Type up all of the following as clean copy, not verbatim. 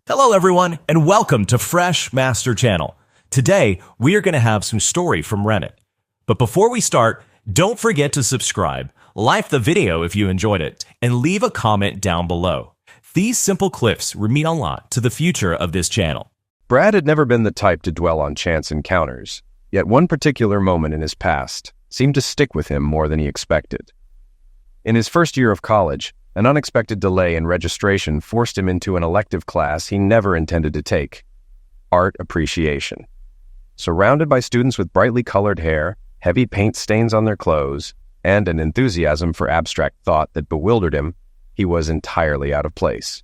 Hello everyone, and welcome to Fresh Master Channel. Today, we are going to have some story from Reddit. But before we start, don't forget to subscribe, like the video if you enjoyed it, and leave a comment down below. These simple clips mean a lot to the future of this channel. Brad had never been the type to dwell on chance encounters, yet one particular moment in his past seemed to stick with him more than he expected. In his first year of college, an unexpected delay in registration forced him into an elective class he never intended to take: art appreciation. Surrounded by students with brightly colored hair, heavy paint stains on their clothes, and an enthusiasm for abstract thought that bewildered him, he was entirely out of place.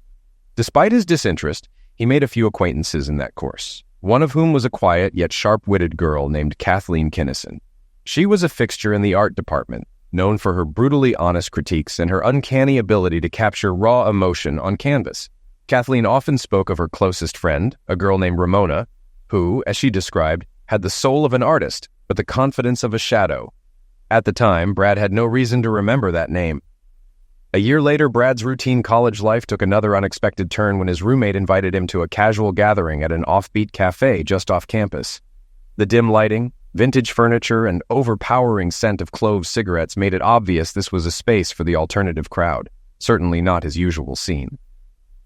Despite his disinterest, he made a few acquaintances in that course, one of whom was a quiet yet sharp-witted girl named Kathleen Kinnison. She was a fixture in the art department, known for her brutally honest critiques and her uncanny ability to capture raw emotion on canvas. Kathleen often spoke of her closest friend, a girl named Ramona, who, as she described, had the soul of an artist, but the confidence of a shadow. At the time, Brad had no reason to remember that name. A year later, Brad's routine college life took another unexpected turn when his roommate invited him to a casual gathering at an offbeat cafe just off campus. The dim lighting, vintage furniture, and overpowering scent of clove cigarettes made it obvious this was a space for the alternative crowd, certainly not his usual scene.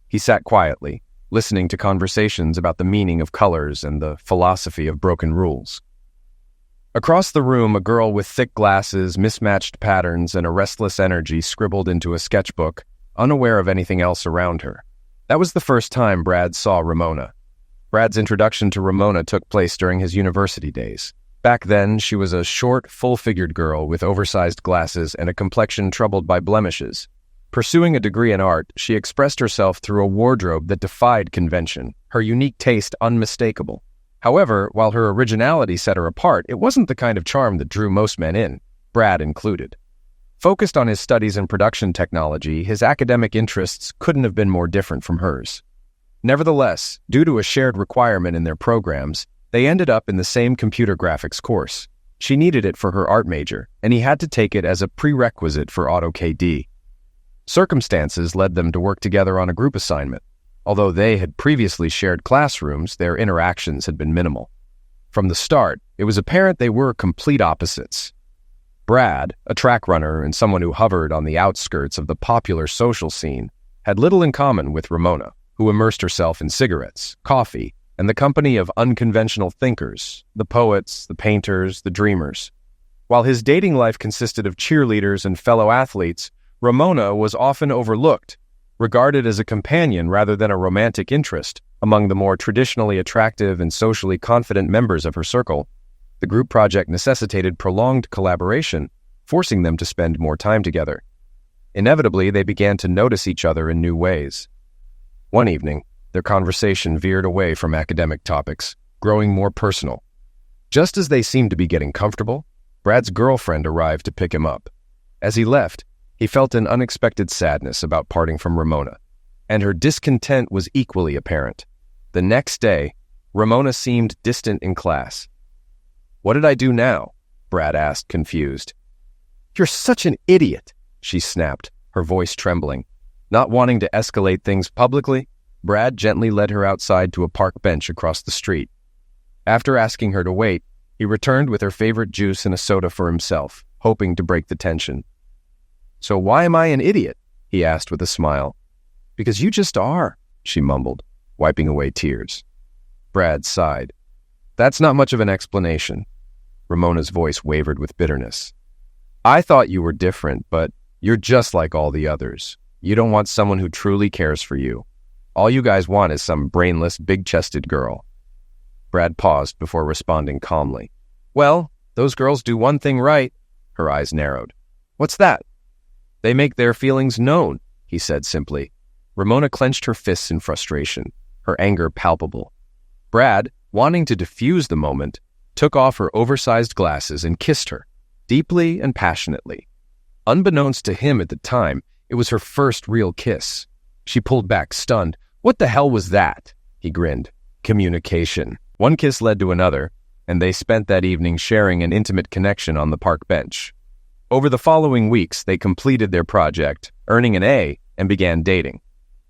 He sat quietly, listening to conversations about the meaning of colors and the philosophy of broken rules. Across the room, a girl with thick glasses, mismatched patterns, and a restless energy scribbled into a sketchbook, unaware of anything else around her. That was the first time Brad saw Ramona. Brad's introduction to Ramona took place during his university days. Back then, she was a short, full-figured girl with oversized glasses and a complexion troubled by blemishes. Pursuing a degree in art, she expressed herself through a wardrobe that defied convention, her unique taste unmistakable. However, while her originality set her apart, it wasn't the kind of charm that drew most men in, Brad included. Focused on his studies in production technology, his academic interests couldn't have been more different from hers. Nevertheless, due to a shared requirement in their programs, they ended up in the same computer graphics course. She needed it for her art major, and he had to take it as a prerequisite for AutoKD. Circumstances led them to work together on a group assignment. Although they had previously shared classrooms, their interactions had been minimal. From the start, it was apparent they were complete opposites. Brad, a track runner and someone who hovered on the outskirts of the popular social scene, had little in common with Ramona, who immersed herself in cigarettes, coffee, and the company of unconventional thinkers, the poets, the painters, the dreamers. While his dating life consisted of cheerleaders and fellow athletes, Ramona was often overlooked, regarded as a companion rather than a romantic interest among the more traditionally attractive and socially confident members of her circle. The group project necessitated prolonged collaboration, forcing them to spend more time together. Inevitably, they began to notice each other in new ways. One evening, their conversation veered away from academic topics, growing more personal. Just as they seemed to be getting comfortable, Brad's girlfriend arrived to pick him up. As he left, he felt an unexpected sadness about parting from Ramona, and her discontent was equally apparent. The next day, Ramona seemed distant in class. "What did I do now?" Brad asked, confused. "You're such an idiot," she snapped, her voice trembling. Not wanting to escalate things publicly, Brad gently led her outside to a park bench across the street. After asking her to wait, he returned with her favorite juice and a soda for himself, hoping to break the tension. "So why am I an idiot?" he asked with a smile. "Because you just are," she mumbled, wiping away tears. Brad sighed. "That's not much of an explanation." Ramona's voice wavered with bitterness. "I thought you were different, but you're just like all the others. You don't want someone who truly cares for you. All you guys want is some brainless, big-chested girl." Brad paused before responding calmly. "Well, those girls do one thing right." Her eyes narrowed. "What's that?" "They make their feelings known," he said simply. Ramona clenched her fists in frustration, her anger palpable. Brad, wanting to diffuse the moment, took off her oversized glasses and kissed her, deeply and passionately. Unbeknownst to him at the time, it was her first real kiss. She pulled back, stunned. "What the hell was that?" He grinned. "Communication." One kiss led to another, and they spent that evening sharing an intimate connection on the park bench. Over the following weeks, they completed their project, earning an A, and began dating.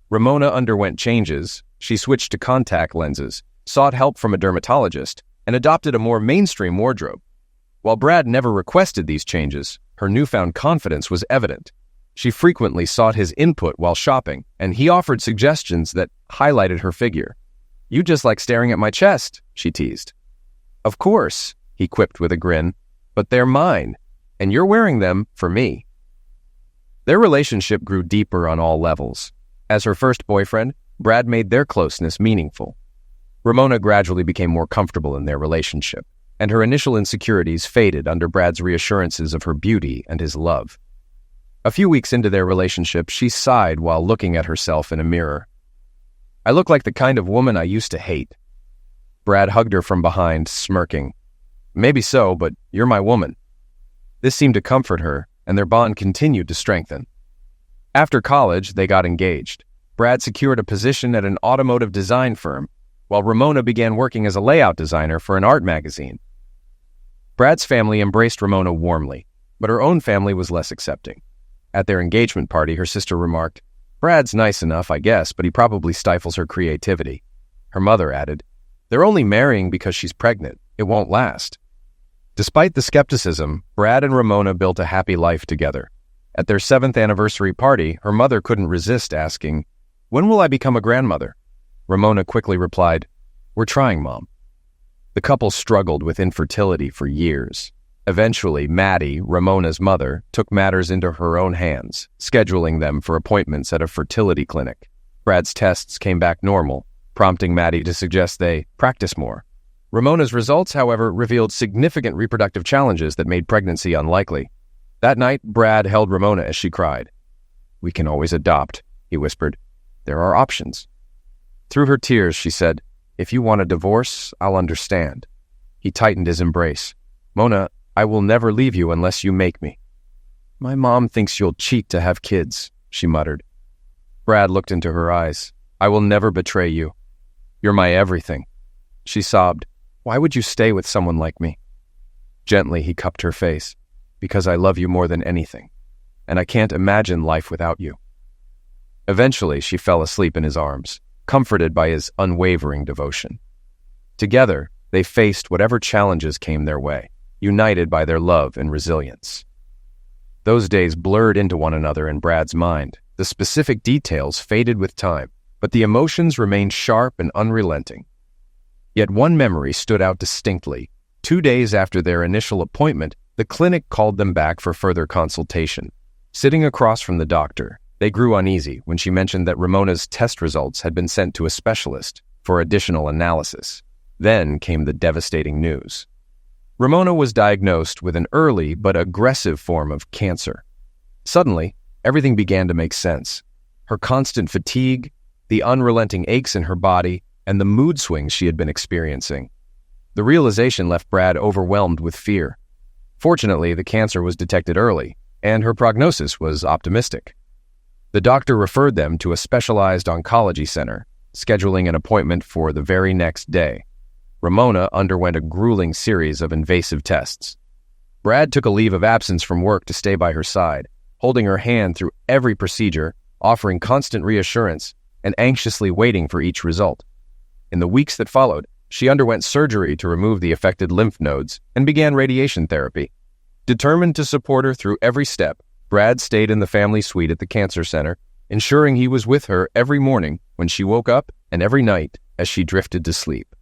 Ramona underwent changes, She switched to contact lenses, sought help from a dermatologist, and adopted a more mainstream wardrobe. While Brad never requested these changes, her newfound confidence was evident. She frequently sought his input while shopping, and he offered suggestions that highlighted her figure. "You just like staring at my chest," she teased. "Of course," he quipped with a grin, "but they're mine, and you're wearing them for me." Their relationship grew deeper on all levels. As her first boyfriend, Brad made their closeness meaningful. Ramona gradually became more comfortable in their relationship, and her initial insecurities faded under Brad's reassurances of her beauty and his love. A few weeks into their relationship, she sighed while looking at herself in a mirror. "I look like the kind of woman I used to hate." Brad hugged her from behind, smirking. "Maybe so, but you're my woman." This seemed to comfort her, and their bond continued to strengthen. After college, they got engaged. Brad secured a position at an automotive design firm, while Ramona began working as a layout designer for an art magazine. Brad's family embraced Ramona warmly, but her own family was less accepting. At their engagement party, her sister remarked, "Brad's nice enough, I guess, but he probably stifles her creativity." Her mother added, "They're only marrying because she's pregnant. It won't last." Despite the skepticism, Brad and Ramona built a happy life together. At their 7th anniversary party, her mother couldn't resist asking, "When will I become a grandmother?" Ramona quickly replied, "We're trying, Mom." The couple struggled with infertility for years. Eventually, Maddie, Ramona's mother, took matters into her own hands, scheduling them for appointments at a fertility clinic. Brad's tests came back normal, prompting Maddie to suggest they practice more. Ramona's results, however, revealed significant reproductive challenges that made pregnancy unlikely. That night, Brad held Ramona as she cried. "We can always adopt," he whispered. "There are options." Through her tears, she said, "If you want a divorce, I'll understand." He tightened his embrace. "Mona, I will never leave you unless you make me." "My mom thinks you'll cheat to have kids," she muttered. Brad looked into her eyes. "I will never betray you. You're my everything." She sobbed. "Why would you stay with someone like me?" Gently, he cupped her face. "Because I love you more than anything, and I can't imagine life without you." Eventually, she fell asleep in his arms, comforted by his unwavering devotion. Together, they faced whatever challenges came their way, united by their love and resilience. Those days blurred into one another in Brad's mind. The specific details faded with time, but the emotions remained sharp and unrelenting. Yet one memory stood out distinctly. 2 days after their initial appointment, the clinic called them back for further consultation. Sitting across from the doctor, they grew uneasy when she mentioned that Ramona's test results had been sent to a specialist for additional analysis. Then came the devastating news. Ramona was diagnosed with an early but aggressive form of cancer. Suddenly, everything began to make sense. Her constant fatigue, the unrelenting aches in her body, and the mood swings she had been experiencing. The realization left Brad overwhelmed with fear. Fortunately, the cancer was detected early, and her prognosis was optimistic. The doctor referred them to a specialized oncology center, scheduling an appointment for the very next day. Ramona underwent a grueling series of invasive tests. Brad took a leave of absence from work to stay by her side, holding her hand through every procedure, offering constant reassurance, and anxiously waiting for each result. In the weeks that followed, she underwent surgery to remove the affected lymph nodes and began radiation therapy. Determined to support her through every step, Brad stayed in the family suite at the cancer center, ensuring he was with her every morning when she woke up and every night as she drifted to sleep.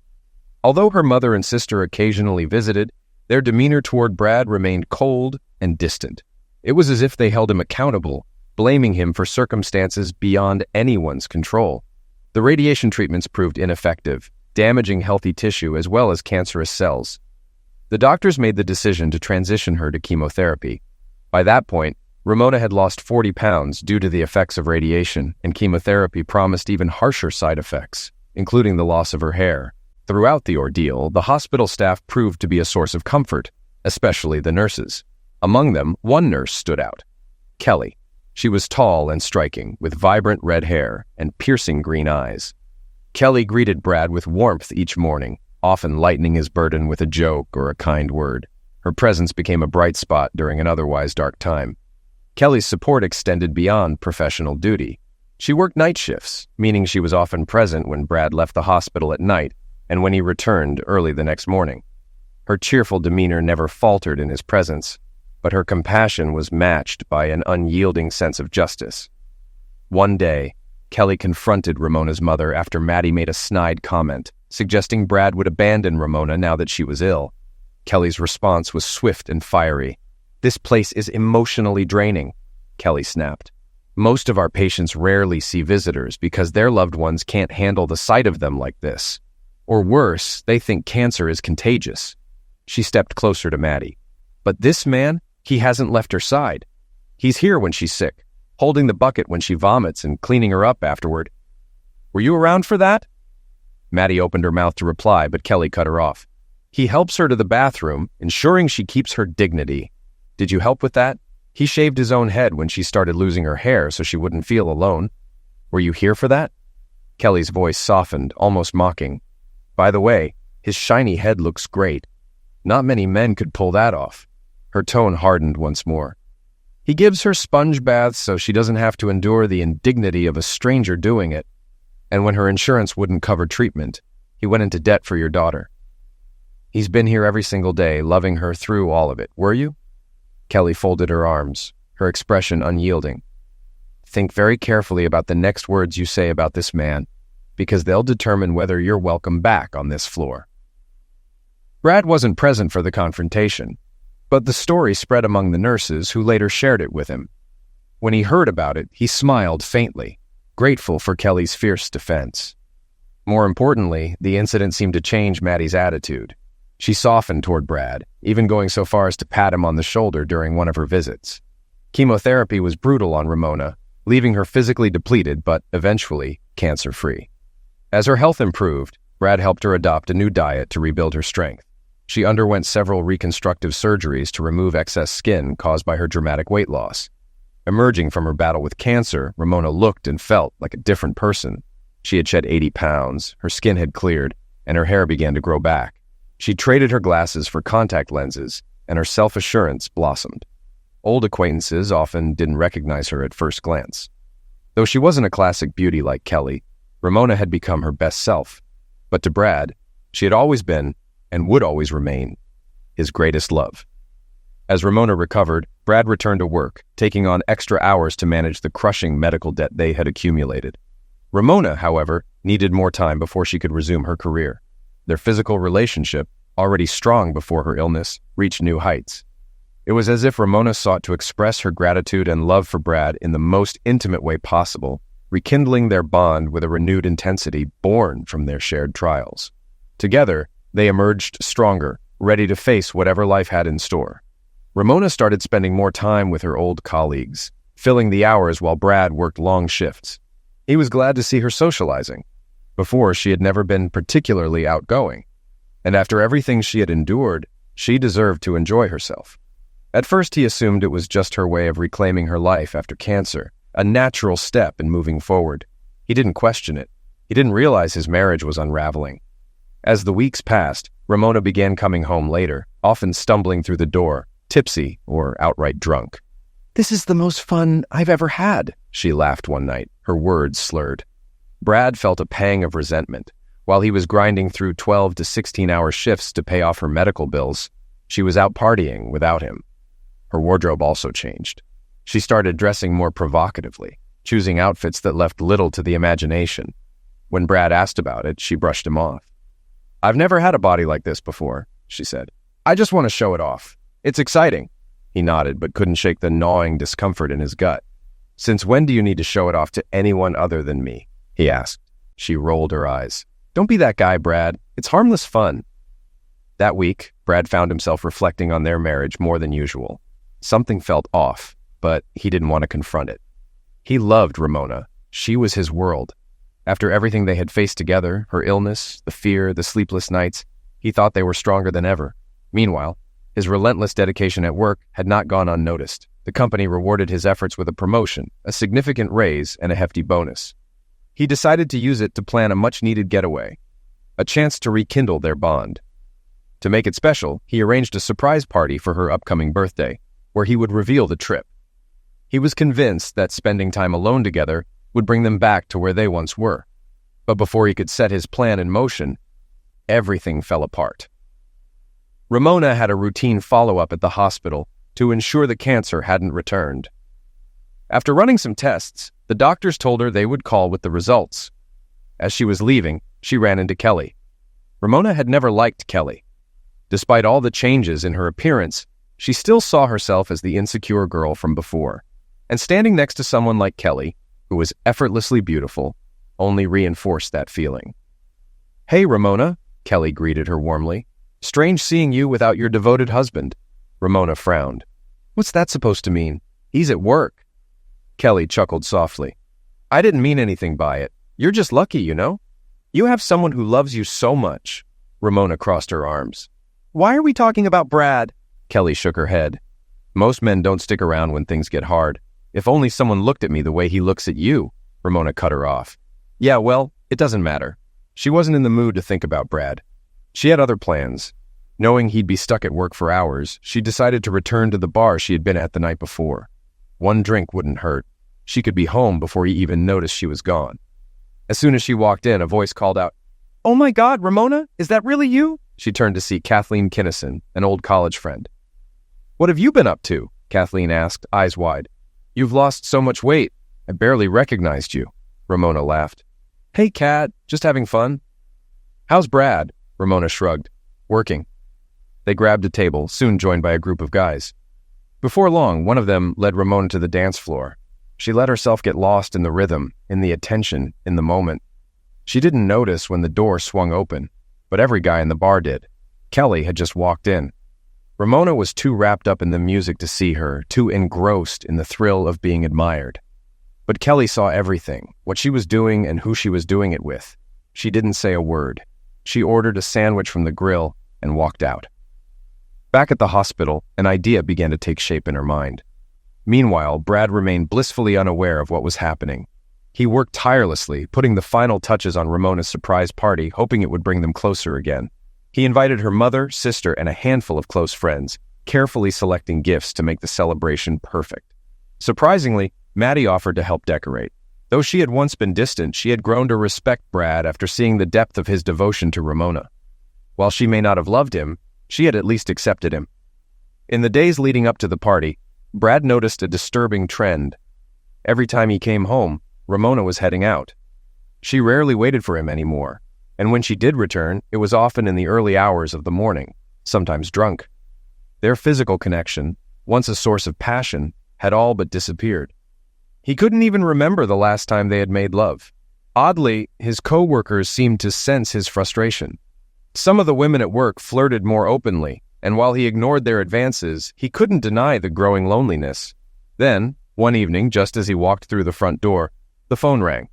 Although her mother and sister occasionally visited, their demeanor toward Brad remained cold and distant. It was as if they held him accountable, blaming him for circumstances beyond anyone's control. The radiation treatments proved ineffective, damaging healthy tissue as well as cancerous cells. The doctors made the decision to transition her to chemotherapy. By that point, Ramona had lost 40 pounds due to the effects of radiation, and chemotherapy promised even harsher side effects, including the loss of her hair. Throughout the ordeal, the hospital staff proved to be a source of comfort, especially the nurses. Among them, one nurse stood out, Kelly. She was tall and striking, with vibrant red hair and piercing green eyes. Kelly greeted Brad with warmth each morning, often lightening his burden with a joke or a kind word. Her presence became a bright spot during an otherwise dark time. Kelly's support extended beyond professional duty. She worked night shifts, meaning she was often present when Brad left the hospital at night and when he returned early the next morning. Her cheerful demeanor never faltered in his presence, but her compassion was matched by an unyielding sense of justice. One day, Kelly confronted Ramona's mother after Maddie made a snide comment, suggesting Brad would abandon Ramona now that she was ill. Kelly's response was swift and fiery. "This place is emotionally draining," Kelly snapped. "Most of our patients rarely see visitors because their loved ones can't handle the sight of them like this. Or worse, they think cancer is contagious." She stepped closer to Maddie. "But this man, he hasn't left her side. He's here when she's sick, holding the bucket when she vomits and cleaning her up afterward. Were you around for that?" Maddie opened her mouth to reply, but Kelly cut her off. "He helps her to the bathroom, ensuring she keeps her dignity. Did you help with that? He shaved his own head when she started losing her hair so she wouldn't feel alone. Were you here for that?" Kelly's voice softened, almost mocking. "By the way, his shiny head looks great. Not many men could pull that off." Her tone hardened once more. "He gives her sponge baths so she doesn't have to endure the indignity of a stranger doing it. And when her insurance wouldn't cover treatment, he went into debt for your daughter. He's been here every single day, loving her through all of it. Were you?" Kelly folded her arms, her expression unyielding. "Think very carefully about the next words you say about this man, because they'll determine whether you're welcome back on this floor." Brad wasn't present for the confrontation, but the story spread among the nurses who later shared it with him. When he heard about it, he smiled faintly, grateful for Kelly's fierce defense. More importantly, the incident seemed to change Maddie's attitude. She softened toward Brad, even going so far as to pat him on the shoulder during one of her visits. Chemotherapy was brutal on Ramona, leaving her physically depleted but eventually cancer-free. As her health improved, Brad helped her adopt a new diet to rebuild her strength. She underwent several reconstructive surgeries to remove excess skin caused by her dramatic weight loss. Emerging from her battle with cancer, Ramona looked and felt like a different person. She had shed 80 pounds, her skin had cleared, and her hair began to grow back. She traded her glasses for contact lenses, and her self-assurance blossomed. Old acquaintances often didn't recognize her at first glance. Though she wasn't a classic beauty like Kelly, Ramona had become her best self. But to Brad, she had always been, and would always remain, his greatest love. As Ramona recovered, Brad returned to work, taking on extra hours to manage the crushing medical debt they had accumulated. Ramona, however, needed more time before she could resume her career. Their physical relationship, already strong before her illness, reached new heights. It was as if Ramona sought to express her gratitude and love for Brad in the most intimate way possible, rekindling their bond with a renewed intensity born from their shared trials. Together, they emerged stronger, ready to face whatever life had in store. Ramona started spending more time with her old colleagues, filling the hours while Brad worked long shifts. He was glad to see her socializing. Before, she had never been particularly outgoing, and after everything she had endured, she deserved to enjoy herself. At first, he assumed it was just her way of reclaiming her life after cancer, a natural step in moving forward. He didn't question it. He didn't realize his marriage was unraveling. As the weeks passed, Ramona began coming home later, often stumbling through the door, tipsy or outright drunk. "This is the most fun I've ever had," she laughed one night, her words slurred. Brad felt a pang of resentment. While he was grinding through 12 to 16-hour shifts to pay off her medical bills, she was out partying without him. Her wardrobe also changed. She started dressing more provocatively, choosing outfits that left little to the imagination. When Brad asked about it, she brushed him off. "I've never had a body like this before," she said. "I just want to show it off. It's exciting." He nodded, but couldn't shake the gnawing discomfort in his gut. "Since when do you need to show it off to anyone other than me?" he asked. She rolled her eyes. "Don't be that guy, Brad. It's harmless fun." That week, Brad found himself reflecting on their marriage more than usual. Something felt off, but he didn't want to confront it. He loved Ramona. She was his world. After everything they had faced together, her illness, the fear, the sleepless nights, he thought they were stronger than ever. Meanwhile, his relentless dedication at work had not gone unnoticed. The company rewarded his efforts with a promotion, a significant raise, and a hefty bonus. He decided to use it to plan a much-needed getaway, a chance to rekindle their bond. To make it special, he arranged a surprise party for her upcoming birthday, where he would reveal the trip. He was convinced that spending time alone together would bring them back to where they once were. But before he could set his plan in motion, everything fell apart. Ramona had a routine follow-up at the hospital to ensure the cancer hadn't returned. After running some tests, the doctors told her they would call with the results. As she was leaving, she ran into Kelly. Ramona had never liked Kelly. Despite all the changes in her appearance, she still saw herself as the insecure girl from before. And standing next to someone like Kelly, who was effortlessly beautiful, only reinforced that feeling. "Hey, Ramona," Kelly greeted her warmly. "Strange seeing you without your devoted husband." Ramona frowned. "What's that supposed to mean? He's at work." Kelly chuckled softly. "I didn't mean anything by it. You're just lucky, you know? You have someone who loves you so much." Ramona crossed her arms. "Why are we talking about Brad?" Kelly shook her head. "Most men don't stick around when things get hard. If only someone looked at me the way he looks at you." Ramona cut her off. "Yeah, well, it doesn't matter." She wasn't in the mood to think about Brad. She had other plans. Knowing he'd be stuck at work for hours, she decided to return to the bar she had been at the night before. One drink wouldn't hurt. She could be home before he even noticed she was gone. As soon as she walked in, a voice called out, "Oh my God, Ramona, is that really you?" She turned to see Kathleen Kinnison, an old college friend. "What have you been up to?" Kathleen asked, eyes wide. "You've lost so much weight. I barely recognized you." Ramona laughed. "Hey, Kat, just having fun." "How's Brad?" Ramona shrugged. "Working." They grabbed a table, soon joined by a group of guys. Before long, one of them led Ramona to the dance floor. She let herself get lost in the rhythm, in the attention, in the moment. She didn't notice when the door swung open, but every guy in the bar did. Kelly had just walked in. Ramona was too wrapped up in the music to see her, too engrossed in the thrill of being admired. But Kelly saw everything, what she was doing and who she was doing it with. She didn't say a word. She ordered a sandwich from the grill and walked out. Back at the hospital, an idea began to take shape in her mind. Meanwhile, Brad remained blissfully unaware of what was happening. He worked tirelessly, putting the final touches on Ramona's surprise party, hoping it would bring them closer again. He invited her mother, sister, and a handful of close friends, carefully selecting gifts to make the celebration perfect. Surprisingly, Maddie offered to help decorate. Though she had once been distant, she had grown to respect Brad after seeing the depth of his devotion to Ramona. While she may not have loved him, she had at least accepted him. In the days leading up to the party, Brad noticed a disturbing trend. Every time he came home, Ramona was heading out. She rarely waited for him anymore, and when she did return, it was often in the early hours of the morning, sometimes drunk. Their physical connection, once a source of passion, had all but disappeared. He couldn't even remember the last time they had made love. Oddly, his co-workers seemed to sense his frustration. Some of the women at work flirted more openly, and while he ignored their advances, he couldn't deny the growing loneliness. Then, one evening, just as he walked through the front door, the phone rang.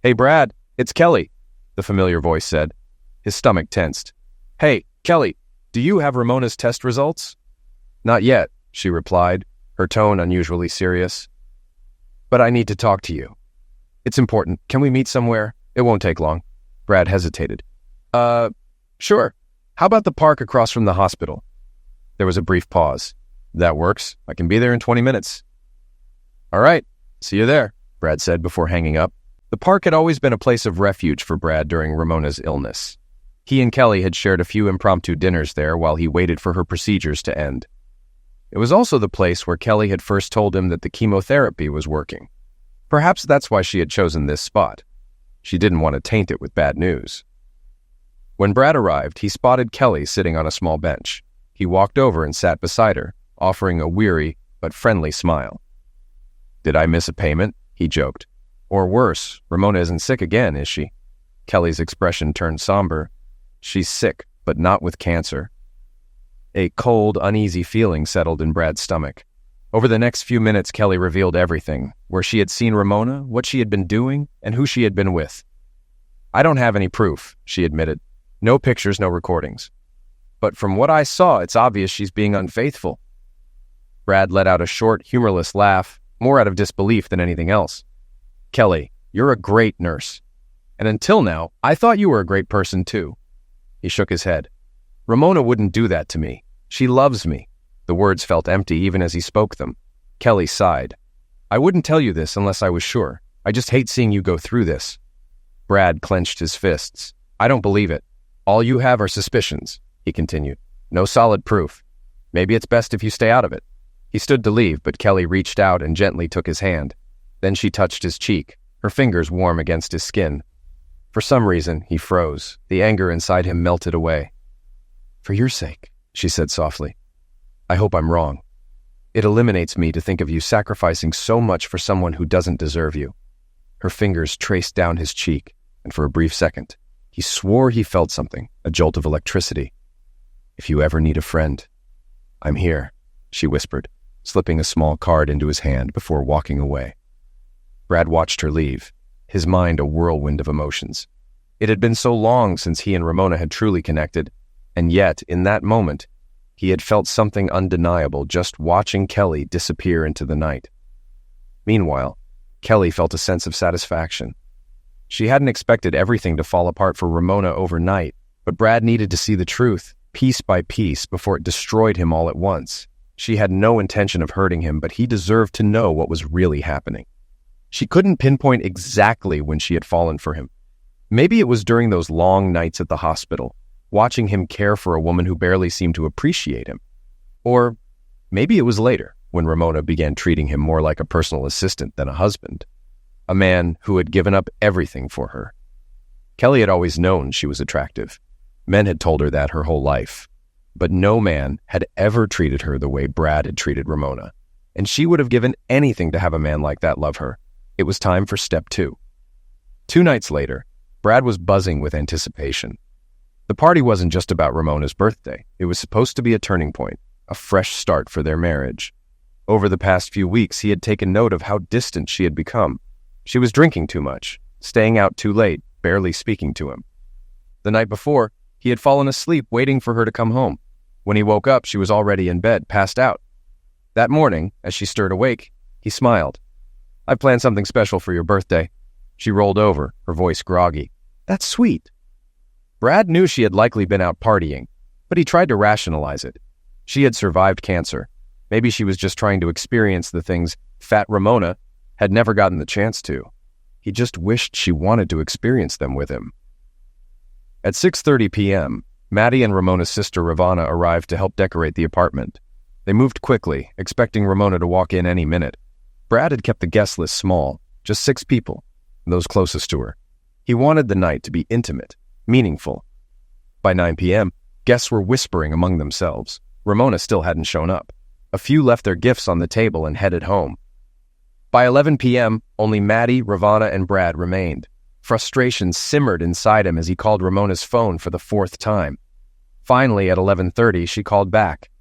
"Hey, Brad, it's Kelly," the familiar voice said. His stomach tensed. "Hey, Kelly, do you have Ramona's test results?" "Not yet," she replied, her tone unusually serious. "But I need to talk to you. It's important. Can we meet somewhere? It won't take long." Brad hesitated. Sure. How about the park across from the hospital?" There was a brief pause. "That works. I can be there in 20 minutes. "All right. See you there," Brad said before hanging up. The park had always been a place of refuge for Brad during Ramona's illness. He and Kelly had shared a few impromptu dinners there while he waited for her procedures to end. It was also the place where Kelly had first told him that the chemotherapy was working. Perhaps that's why she had chosen this spot. She didn't want to taint it with bad news. When Brad arrived, he spotted Kelly sitting on a small bench. He walked over and sat beside her, offering a weary but friendly smile. "Did I miss a payment?" he joked. "Or worse, Ramona isn't sick again, is she?" Kelly's expression turned somber. "She's sick, but not with cancer." A cold, uneasy feeling settled in Brad's stomach. Over the next few minutes, Kelly revealed everything, where she had seen Ramona, what she had been doing, and who she had been with. "I don't have any proof," she admitted. "No pictures, no recordings. But from what I saw, it's obvious she's being unfaithful." Brad let out a short, humorless laugh, more out of disbelief than anything else. "Kelly, you're a great nurse. And until now, I thought you were a great person too." He shook his head. "Ramona wouldn't do that to me. She loves me." The words felt empty even as he spoke them. Kelly sighed. "I wouldn't tell you this unless I was sure. I just hate seeing you go through this." Brad clenched his fists. "I don't believe it. All you have are suspicions," he continued. "No solid proof. Maybe it's best if you stay out of it." He stood to leave, but Kelly reached out and gently took his hand. Then she touched his cheek, her fingers warm against his skin. For some reason, he froze. The anger inside him melted away. "For your sake," she said softly. "I hope I'm wrong. It eliminates me to think of you sacrificing so much for someone who doesn't deserve you." Her fingers traced down his cheek, and for a brief second, he swore he felt something, a jolt of electricity. "If you ever need a friend, I'm here," she whispered, slipping a small card into his hand before walking away. Brad watched her leave, his mind a whirlwind of emotions. It had been so long since he and Ramona had truly connected, and yet, in that moment, he had felt something undeniable just watching Kelly disappear into the night. Meanwhile, Kelly felt a sense of satisfaction. She hadn't expected everything to fall apart for Ramona overnight, but Brad needed to see the truth, piece by piece, before it destroyed him all at once. She had no intention of hurting him, but he deserved to know what was really happening. She couldn't pinpoint exactly when she had fallen for him. Maybe it was during those long nights at the hospital, watching him care for a woman who barely seemed to appreciate him. Or maybe it was later, when Ramona began treating him more like a personal assistant than a husband, a man who had given up everything for her. Kelly had always known she was attractive. Men had told her that her whole life. But no man had ever treated her the way Brad had treated Ramona, and she would have given anything to have a man like that love her. It was time for step 2. 2 nights later, Brad was buzzing with anticipation. The party wasn't just about Ramona's birthday. It was supposed to be a turning point, a fresh start for their marriage. Over the past few weeks, he had taken note of how distant she had become. She was drinking too much, staying out too late, barely speaking to him. The night before, he had fallen asleep waiting for her to come home. When he woke up, she was already in bed, passed out. That morning, as she stirred awake, he smiled. "I planned something special for your birthday." She rolled over, her voice groggy. "That's sweet." Brad knew she had likely been out partying, but he tried to rationalize it. She had survived cancer. Maybe she was just trying to experience the things fat Ramona had never gotten the chance to. He just wished she wanted to experience them with him. At 6:30 p.m., Maddie and Ramona's sister Ravana arrived to help decorate the apartment. They moved quickly, expecting Ramona to walk in any minute. Brad had kept the guest list small, just 6 people, those closest to her. He wanted the night to be intimate, meaningful. By 9 p.m., guests were whispering among themselves. Ramona still hadn't shown up. A few left their gifts on the table and headed home. By 11 p.m., only Maddie, Ravana, and Brad remained. Frustration simmered inside him as he called Ramona's phone for the 4th time. Finally, at 11:30, she called back.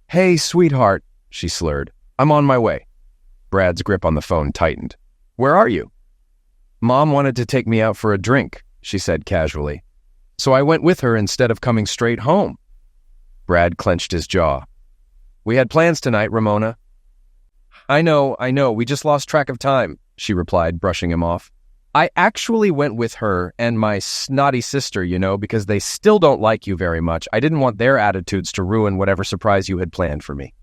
"Hey, sweetheart," she slurred. "I'm on my way." Brad's grip on the phone tightened. "Where are you?" "Mom wanted to take me out for a drink," she said casually. "So I went with her instead of coming straight home." Brad clenched his jaw. "We had plans tonight, Ramona." I know, we just lost track of time," she replied, brushing him off. "I actually went with her and my snotty sister, because they still don't like you very much. I didn't want their attitudes to ruin whatever surprise you had planned for me."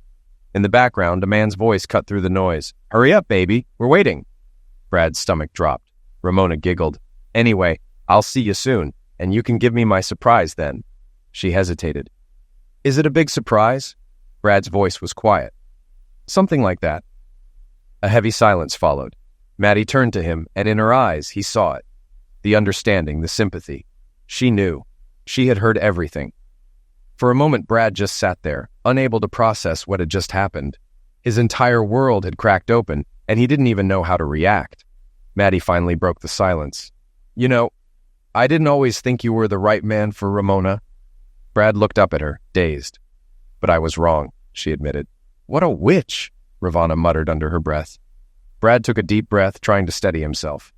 In the background, a man's voice cut through the noise. "Hurry up, baby. We're waiting." Brad's stomach dropped. Ramona giggled. "Anyway, I'll see you soon, and you can give me my surprise then." She hesitated. "Is it a big surprise?" Brad's voice was quiet. "Something like that." A heavy silence followed. Maddie turned to him, and in her eyes, he saw it. The understanding, the sympathy. She knew. She had heard everything. For a moment, Brad just sat there, unable to process what had just happened. His entire world had cracked open, and he didn't even know how to react. Maddie finally broke the silence. I didn't always think you were the right man for Ramona." Brad looked up at her, dazed. "But I was wrong," she admitted. "What a witch," Ravana muttered under her breath. Brad took a deep breath, trying to steady himself.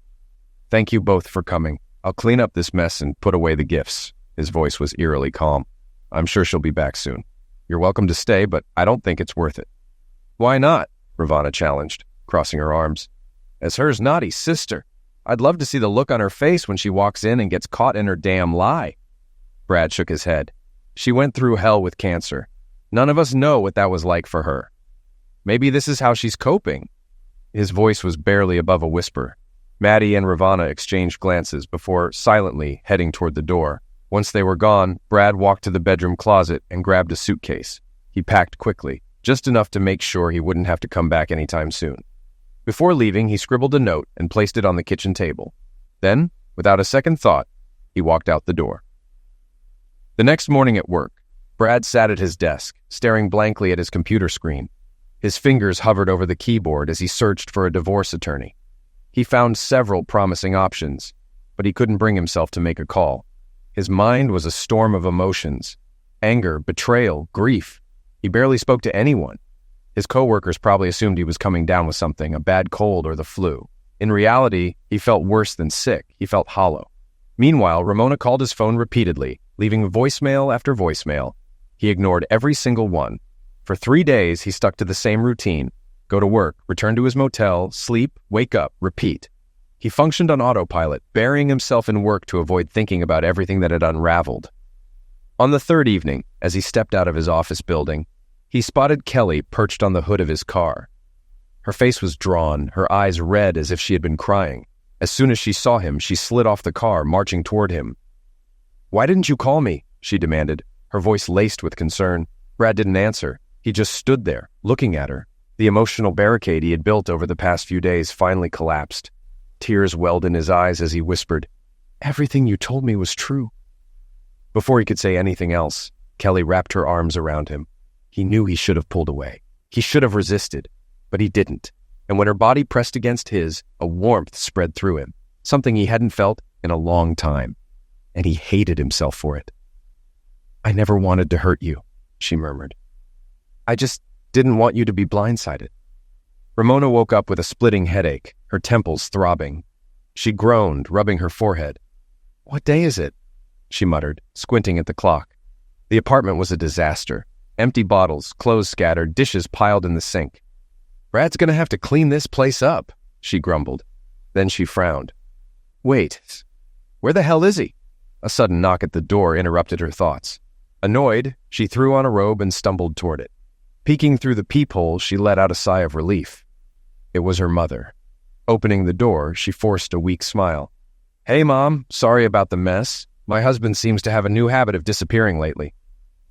"Thank you both for coming. I'll clean up this mess and put away the gifts." His voice was eerily calm. "I'm sure she'll be back soon. You're welcome to stay, but I don't think it's worth it." "Why not?" Ravana challenged, crossing her arms. "As her naughty sister, I'd love to see the look on her face when she walks in and gets caught in her damn lie." Brad shook his head. "She went through hell with cancer. None of us know what that was like for her. Maybe this is how she's coping." His voice was barely above a whisper. Maddie and Ravana exchanged glances before silently heading toward the door. Once they were gone, Brad walked to the bedroom closet and grabbed a suitcase. He packed quickly, just enough to make sure he wouldn't have to come back anytime soon. Before leaving, he scribbled a note and placed it on the kitchen table. Then, without a second thought, he walked out the door. The next morning at work, Brad sat at his desk, staring blankly at his computer screen. His fingers hovered over the keyboard as he searched for a divorce attorney. He found several promising options, but he couldn't bring himself to make a call. His mind was a storm of emotions: anger, betrayal, grief. He barely spoke to anyone. His coworkers probably assumed he was coming down with something, a bad cold or the flu. In reality, he felt worse than sick. He felt hollow. Meanwhile, Ramona called his phone repeatedly, leaving voicemail after voicemail. He ignored every single one. For 3 days, he stuck to the same routine: go to work, return to his motel, sleep, wake up, repeat. He functioned on autopilot, burying himself in work to avoid thinking about everything that had unraveled. On the third evening, as he stepped out of his office building, he spotted Kelly perched on the hood of his car. Her face was drawn, her eyes red as if she had been crying. As soon as she saw him, she slid off the car, marching toward him. "Why didn't you call me?" she demanded, her voice laced with concern. Brad didn't answer. He just stood there, looking at her. The emotional barricade he had built over the past few days finally collapsed. Tears welled in his eyes as he whispered, "Everything you told me was true." Before he could say anything else, Kelly wrapped her arms around him. He knew he should have pulled away. He should have resisted, but he didn't. And when her body pressed against his, a warmth spread through him, something he hadn't felt in a long time, and he hated himself for it. "I never wanted to hurt you," she murmured. "I just didn't want you to be blindsided." Ramona woke up with a splitting headache, her temples throbbing. She groaned, rubbing her forehead. "What day is it?" she muttered, squinting at the clock. The apartment was a disaster. Empty bottles, clothes scattered, dishes piled in the sink. "Brad's gonna have to clean this place up," she grumbled. Then she frowned. "Wait, where the hell is he?" A sudden knock at the door interrupted her thoughts. Annoyed, she threw on a robe and stumbled toward it. Peeking through the peephole, she let out a sigh of relief. It was her mother. Opening the door, she forced a weak smile. "Hey, Mom, sorry about the mess. My husband seems to have a new habit of disappearing lately."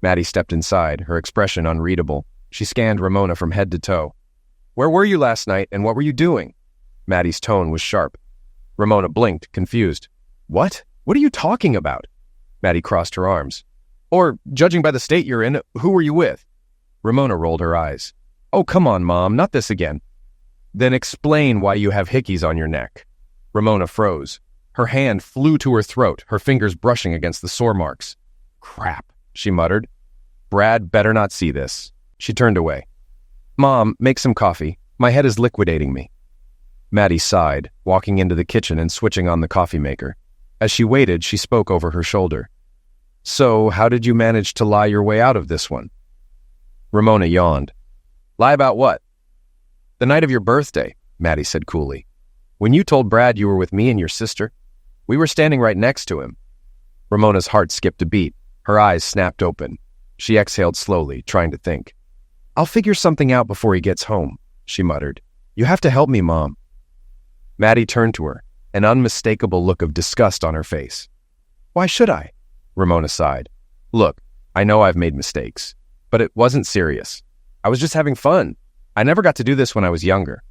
Maddie stepped inside, her expression unreadable. She scanned Ramona from head to toe. "Where were you last night, and what were you doing?" Maddie's tone was sharp. Ramona blinked, confused. "What? What are you talking about?" Maddie crossed her arms. "Or, judging by the state you're in, who were you with?" Ramona rolled her eyes. "Oh, come on, Mom, not this again." "Then explain why you have hickeys on your neck." Ramona froze. Her hand flew to her throat, her fingers brushing against the sore marks. "Crap," she muttered. "Brad better not see this." She turned away. "Mom, make some coffee. My head is liquidating me." Maddie sighed, walking into the kitchen and switching on the coffee maker. As she waited, she spoke over her shoulder. "So, how did you manage to lie your way out of this one?" Ramona yawned. "Lie about what?" "The night of your birthday," Maddie said coolly. "When you told Brad you were with me and your sister, we were standing right next to him." Ramona's heart skipped a beat. Her eyes snapped open. She exhaled slowly, trying to think. "I'll figure something out before he gets home," she muttered. "You have to help me, Mom." Maddie turned to her, an unmistakable look of disgust on her face. "Why should I?" Ramona sighed. "Look, I know I've made mistakes, but it wasn't serious. I was just having fun. I never got to do this when I was younger."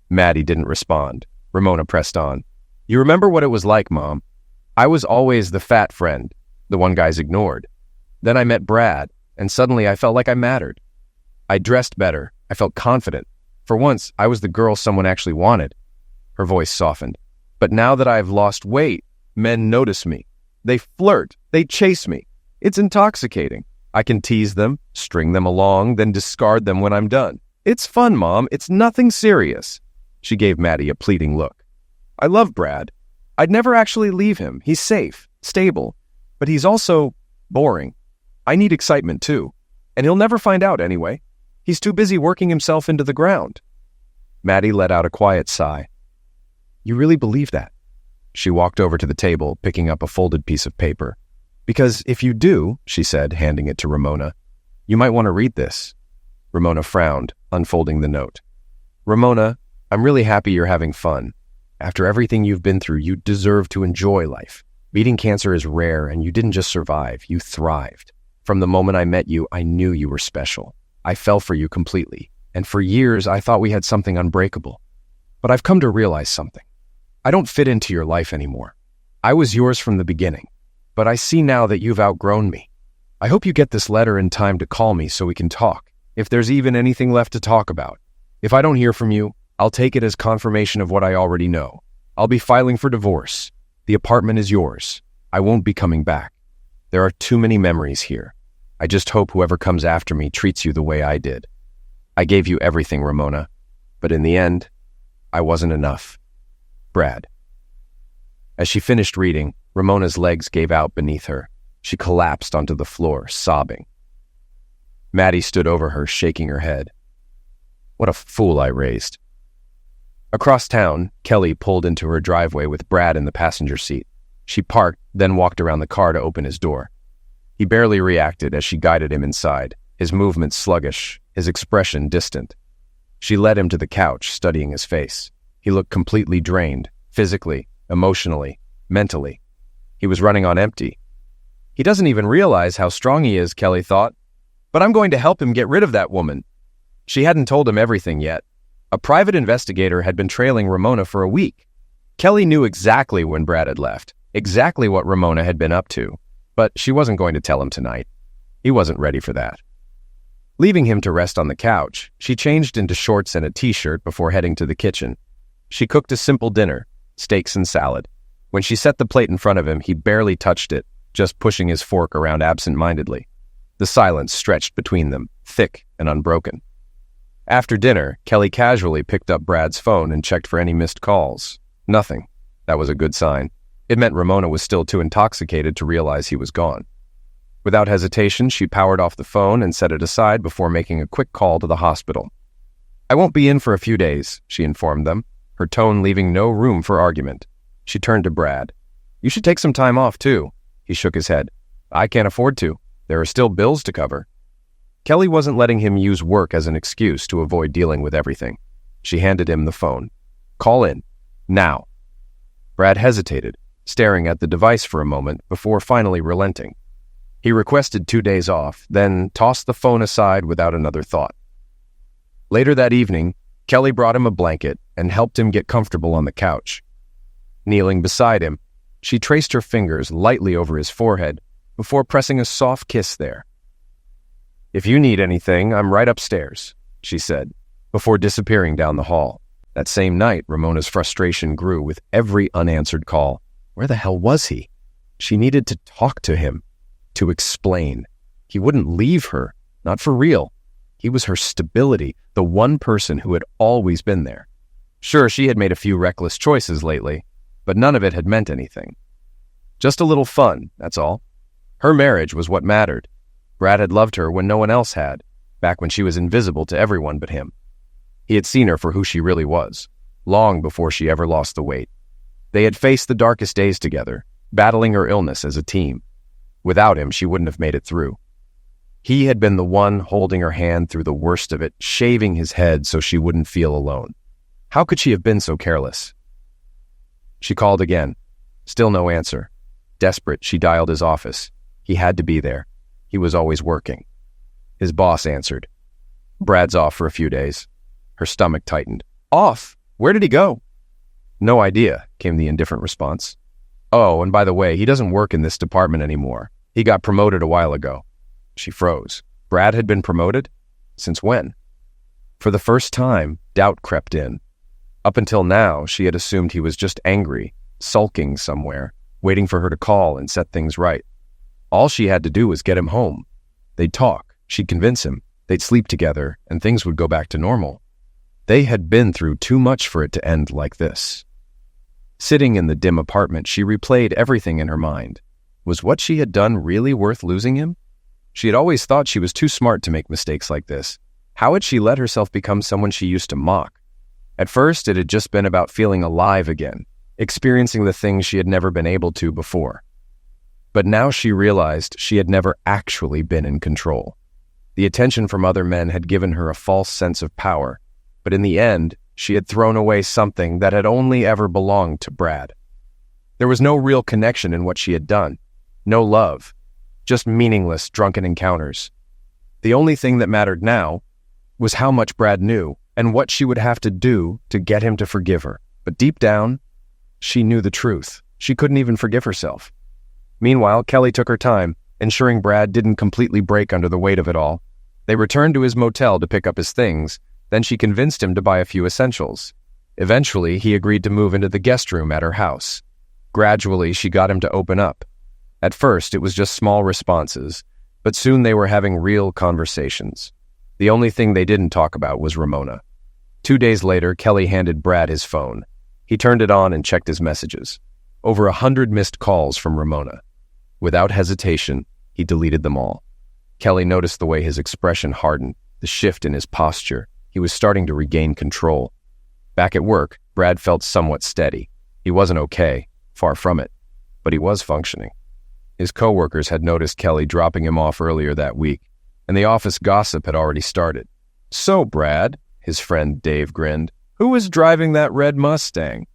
Maddie didn't respond. Ramona pressed on. "You remember what it was like, Mom? I was always the fat friend, the one guys ignored. Then I met Brad, and suddenly I felt like I mattered. I dressed better. I felt confident. For once, I was the girl someone actually wanted." Her voice softened. "But now that I've lost weight, men notice me. They flirt. They chase me. It's intoxicating. I can tease them, string them along, then discard them when I'm done. It's fun, Mom. It's nothing serious." She gave Maddie a pleading look. "I love Brad. I'd never actually leave him. He's safe, stable, but he's also boring. I need excitement too, and he'll never find out anyway. He's too busy working himself into the ground." Maddie let out a quiet sigh. "You really believe that?" She walked over to the table, picking up a folded piece of paper. "Because if you do," she said, handing it to Ramona, "you might want to read this." Ramona frowned, unfolding the note. "Ramona, I'm really happy you're having fun. After everything you've been through, you deserve to enjoy life. Beating cancer is rare, and you didn't just survive, you thrived. From the moment I met you, I knew you were special. I fell for you completely, and for years I thought we had something unbreakable. But I've come to realize something. I don't fit into your life anymore. I was yours from the beginning, but I see now that you've outgrown me. I hope you get this letter in time to call me so we can talk, if there's even anything left to talk about. If I don't hear from you, I'll take it as confirmation of what I already know. I'll be filing for divorce. The apartment is yours. I won't be coming back. There are too many memories here. I just hope whoever comes after me treats you the way I did. I gave you everything, Ramona, but in the end, I wasn't enough. Brad. As she finished reading, Ramona's legs gave out beneath her. She collapsed onto the floor, sobbing. Maddie stood over her, shaking her head. What a fool I raised. Across town, Kelly pulled into her driveway with Brad in the passenger seat. She parked, then walked around the car to open his door. He barely reacted as she guided him inside, his movements sluggish, his expression distant. She led him to the couch, studying his face. He looked completely drained, physically, emotionally, mentally. He was running on empty. He doesn't even realize how strong he is, Kelly thought. But I'm going to help him get rid of that woman. She hadn't told him everything yet. A private investigator had been trailing Ramona for a week. Kelly knew exactly when Brad had left, exactly what Ramona had been up to, but she wasn't going to tell him tonight. He wasn't ready for that. Leaving him to rest on the couch, she changed into shorts and a t-shirt before heading to the kitchen. She cooked a simple dinner, steaks and salad. When she set the plate in front of him, he barely touched it, just pushing his fork around absent-mindedly. The silence stretched between them, thick and unbroken. After dinner, Kelly casually picked up Brad's phone and checked for any missed calls. Nothing. That was a good sign. It meant Ramona was still too intoxicated to realize he was gone. Without hesitation, she powered off the phone and set it aside before making a quick call to the hospital. I won't be in for a few days, she informed them, her tone leaving no room for argument. She turned to Brad. You should take some time off, too. He shook his head. I can't afford to. There are still bills to cover. Kelly wasn't letting him use work as an excuse to avoid dealing with everything. She handed him the phone. Call in. Now. Brad hesitated, staring at the device for a moment before finally relenting. He requested 2 days off, then tossed the phone aside without another thought. Later that evening, Kelly brought him a blanket and helped him get comfortable on the couch. Kneeling beside him, she traced her fingers lightly over his forehead before pressing a soft kiss there. If you need anything, I'm right upstairs, she said, before disappearing down the hall. That same night, Ramona's frustration grew with every unanswered call. Where the hell was he? She needed to talk to him, to explain. He wouldn't leave her, not for real. He was her stability, the one person who had always been there. Sure, she had made a few reckless choices lately, but none of it had meant anything. Just a little fun, that's all. Her marriage was what mattered. Brad had loved her when no one else had, back when she was invisible to everyone but him. He had seen her for who she really was, long before she ever lost the weight. They had faced the darkest days together, battling her illness as a team. Without him, she wouldn't have made it through. He had been the one holding her hand through the worst of it, shaving his head so she wouldn't feel alone. How could she have been so careless? She called again. Still no answer. Desperate, she dialed his office. He had to be there. He was always working. His boss answered. Brad's off for a few days. Her stomach tightened. Off? Where did he go? No idea, came the indifferent response. Oh, and by the way, he doesn't work in this department anymore. He got promoted a while ago. She froze. Brad had been promoted? Since when? For the first time, doubt crept in. Up until now, she had assumed he was just angry, sulking somewhere, waiting for her to call and set things right. All she had to do was get him home. They'd talk, she'd convince him, they'd sleep together, and things would go back to normal. They had been through too much for it to end like this. Sitting in the dim apartment, she replayed everything in her mind. Was what she had done really worth losing him? She had always thought she was too smart to make mistakes like this. How had she let herself become someone she used to mock? At first, it had just been about feeling alive again, experiencing the things she had never been able to before. But now she realized she had never actually been in control. The attention from other men had given her a false sense of power, but in the end, She had thrown away something that had only ever belonged to Brad. There was no real connection in what she had done. No love. Just meaningless, drunken encounters. The only thing that mattered now was how much Brad knew and what she would have to do to get him to forgive her. But deep down, she knew the truth. She couldn't even forgive herself. Meanwhile, Kelly took her time, ensuring Brad didn't completely break under the weight of it all. They returned to his motel to pick up his things. Then she convinced him to buy a few essentials. Eventually, he agreed to move into the guest room at her house. Gradually, she got him to open up. At first, it was just small responses, but soon they were having real conversations. The only thing they didn't talk about was Ramona. 2 days later, Kelly handed Brad his phone. He turned it on and checked his messages. Over 100 missed calls from Ramona. Without hesitation, he deleted them all. Kelly noticed the way his expression hardened, the shift in his posture. He was starting to regain control. Back at work, Brad felt somewhat steady. He wasn't okay, far from it, but he was functioning. His coworkers had noticed Kelly dropping him off earlier that week, and the office gossip had already started. "So, Brad," his friend Dave grinned, "who is driving that red Mustang?"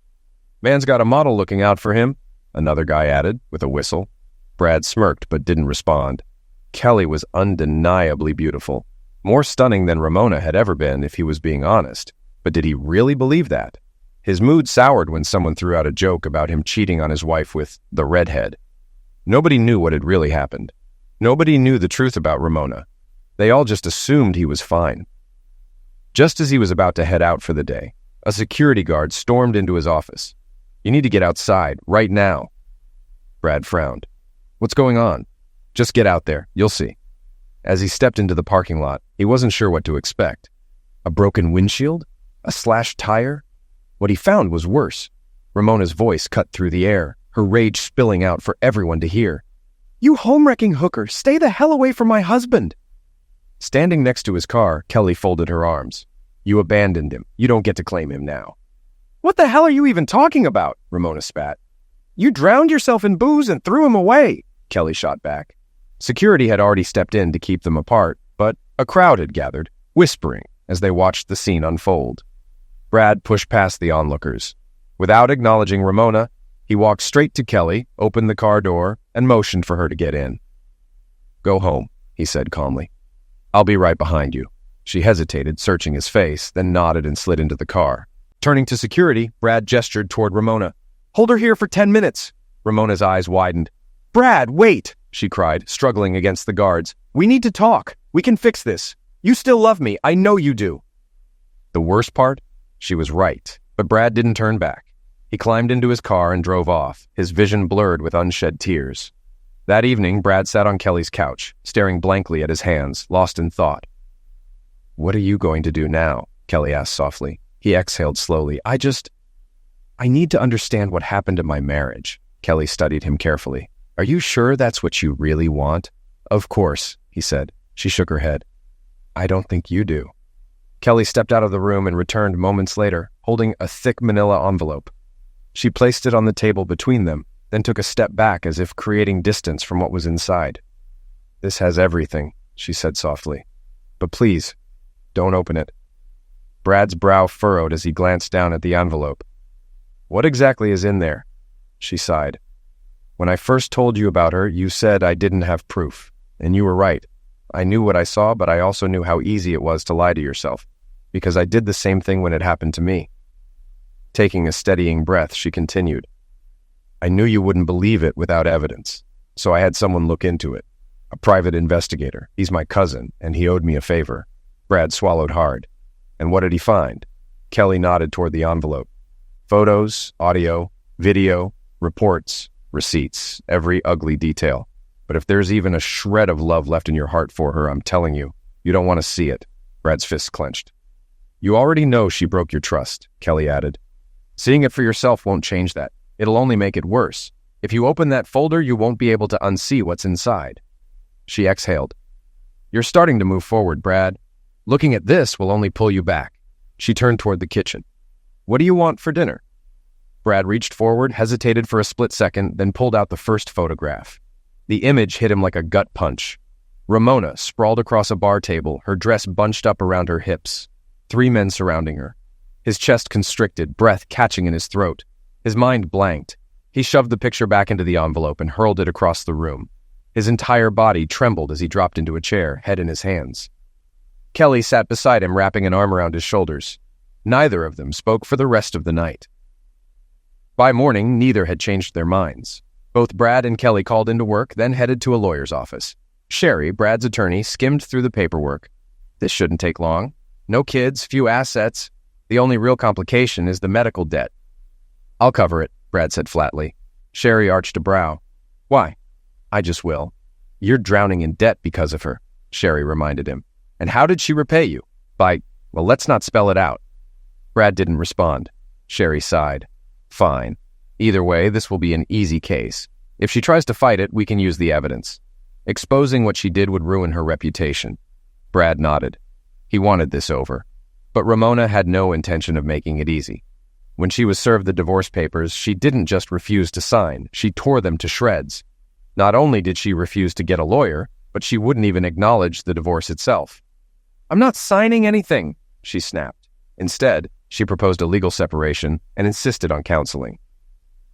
"Man's got a model looking out for him," another guy added, with a whistle. Brad smirked but didn't respond. Kelly was undeniably beautiful. More stunning than Ramona had ever been, if he was being honest. But did he really believe that? His mood soured when someone threw out a joke about him cheating on his wife with the redhead. Nobody knew what had really happened. Nobody knew the truth about Ramona. They all just assumed he was fine. Just as he was about to head out for the day, a security guard stormed into his office. "You need to get outside, right now." Brad frowned. "What's going on?" "Just get out there, you'll see." As he stepped into the parking lot, he wasn't sure what to expect. A broken windshield? A slashed tire? What he found was worse. Ramona's voice cut through the air, her rage spilling out for everyone to hear. "You home-wrecking hooker, stay the hell away from my husband!" Standing next to his car, Kelly folded her arms. "You abandoned him. You don't get to claim him now." "What the hell are you even talking about?" Ramona spat. "You drowned yourself in booze and threw him away," Kelly shot back. Security had already stepped in to keep them apart, but a crowd had gathered, whispering as they watched the scene unfold. Brad pushed past the onlookers. Without acknowledging Ramona, he walked straight to Kelly, opened the car door, and motioned for her to get in. "Go home," he said calmly. "I'll be right behind you." She hesitated, searching his face, then nodded and slid into the car. Turning to security, Brad gestured toward Ramona. "Hold her here for 10 minutes." Ramona's eyes widened. "Brad, wait!" she cried, struggling against the guards. "We need to talk. We can fix this. You still love me. I know you do." The worst part? She was right, but Brad didn't turn back. He climbed into his car and drove off, his vision blurred with unshed tears. That evening, Brad sat on Kelly's couch, staring blankly at his hands, lost in thought. "What are you going to do now?" Kelly asked softly. He exhaled slowly. I need to understand what happened in my marriage." Kelly studied him carefully. "Are you sure that's what you really want?" "Of course," he said. She shook her head. "I don't think you do." Kelly stepped out of the room and returned moments later, holding a thick manila envelope. She placed it on the table between them, then took a step back as if creating distance from what was inside. "This has everything," she said softly. "But please, don't open it." Brad's brow furrowed as he glanced down at the envelope. "What exactly is in there?" She sighed. "When I first told you about her, you said I didn't have proof. And you were right. I knew what I saw, but I also knew how easy it was to lie to yourself, because I did the same thing when it happened to me." Taking a steadying breath, she continued. "I knew you wouldn't believe it without evidence, so I had someone look into it. A private investigator. He's my cousin, and he owed me a favor." Brad swallowed hard. "And what did he find?" Kelly nodded toward the envelope. "Photos, audio, video, reports, receipts, every ugly detail. But if there's even a shred of love left in your heart for her, I'm telling you, you don't want to see it." Brad's fists clenched. "You already know she broke your trust," Kelly added. "Seeing it for yourself won't change that. It'll only make it worse. If you open that folder, you won't be able to unsee what's inside." She exhaled. "You're starting to move forward, Brad. Looking at this will only pull you back." She turned toward the kitchen. "What do you want for dinner?" Brad reached forward, hesitated for a split second, then pulled out the first photograph. The image hit him like a gut punch. Ramona sprawled across a bar table, her dress bunched up around her hips. 3 men surrounding her. His chest constricted, breath catching in his throat. His mind blanked. He shoved the picture back into the envelope and hurled it across the room. His entire body trembled as he dropped into a chair, head in his hands. Kelly sat beside him, wrapping an arm around his shoulders. Neither of them spoke for the rest of the night. By morning, neither had changed their minds. Both Brad and Kelly called into work, then headed to a lawyer's office. Sherry, Brad's attorney, skimmed through the paperwork. This shouldn't take long. No kids, few assets. The only real complication is the medical debt. I'll cover it, Brad said flatly. Sherry arched a brow. Why? I just will. You're drowning in debt because of her, Sherry reminded him. And how did she repay you? Well, let's not spell it out. Brad didn't respond. Sherry sighed. Fine. Either way, this will be an easy case. If she tries to fight it, we can use the evidence. Exposing what she did would ruin her reputation. Brad nodded. He wanted this over. But Ramona had no intention of making it easy. When she was served the divorce papers, she didn't just refuse to sign, she tore them to shreds. Not only did she refuse to get a lawyer, but she wouldn't even acknowledge the divorce itself. I'm not signing anything, she snapped. Instead, she proposed a legal separation and insisted on counseling.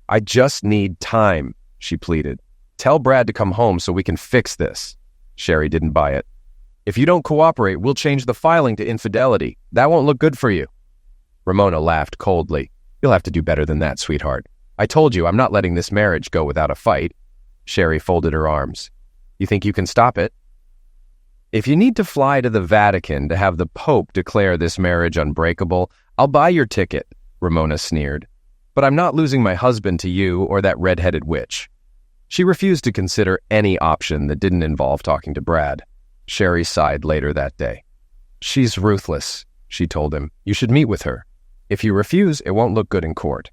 I just need time, she pleaded. Tell Brad to come home so we can fix this. Sherry didn't buy it. If you don't cooperate, we'll change the filing to infidelity. That won't look good for you. Ramona laughed coldly. You'll have to do better than that, sweetheart. I told you I'm not letting this marriage go without a fight. Sherry folded her arms. You think you can stop it? If you need to fly to the Vatican to have the Pope declare this marriage unbreakable, I'll buy your ticket, Ramona sneered. But I'm not losing my husband to you or that red-headed witch. She refused to consider any option that didn't involve talking to Brad. Sherry sighed later that day. She's ruthless, she told him. You should meet with her. If you refuse, it won't look good in court.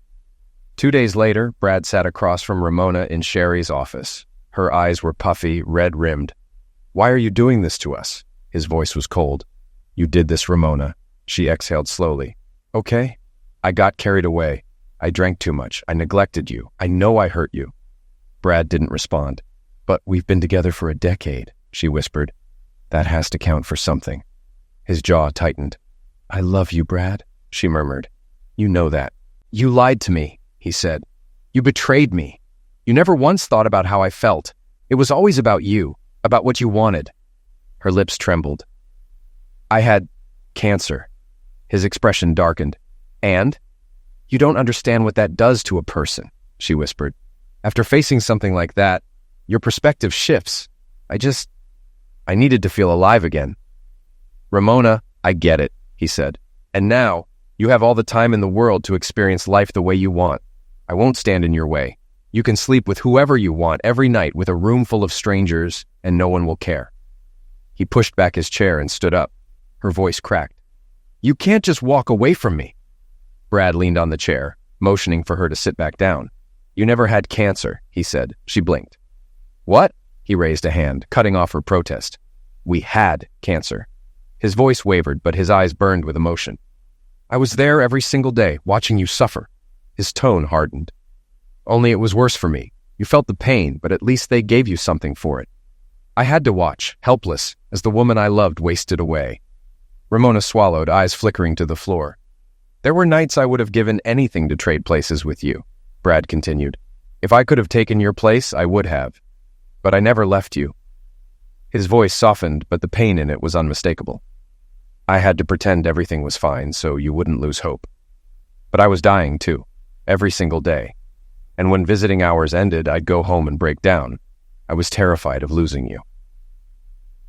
2 days later, Brad sat across from Ramona in Sherry's office. Her eyes were puffy, red-rimmed. Why are you doing this to us? His voice was cold. You did this, Ramona. She exhaled slowly. Okay. I got carried away. I drank too much. I neglected you. I know I hurt you. Brad didn't respond. But we've been together for a decade, she whispered. That has to count for something. His jaw tightened. I love you, Brad, she murmured. You know that. You lied to me, he said. You betrayed me. You never once thought about how I felt. It was always about you, about what you wanted. Her lips trembled. I had cancer. His expression darkened. And? You don't understand what that does to a person, she whispered. After facing something like that, your perspective shifts. I needed to feel alive again. Ramona, I get it, he said. And now, you have all the time in the world to experience life the way you want. I won't stand in your way. You can sleep with whoever you want every night with a room full of strangers, and no one will care. He pushed back his chair and stood up. Her voice cracked. You can't just walk away from me. Brad leaned on the chair, motioning for her to sit back down. You never had cancer, he said. She blinked. What? He raised a hand, cutting off her protest. We had cancer. His voice wavered, but his eyes burned with emotion. I was there every single day, watching you suffer. His tone hardened. Only it was worse for me. You felt the pain, but at least they gave you something for it. I had to watch, helpless, as the woman I loved wasted away. Ramona swallowed, eyes flickering to the floor. There were nights I would have given anything to trade places with you, Brad continued. If I could have taken your place, I would have. But I never left you. His voice softened, but the pain in it was unmistakable. I had to pretend everything was fine so you wouldn't lose hope. But I was dying too, every single day. And when visiting hours ended, I'd go home and break down. I was terrified of losing you.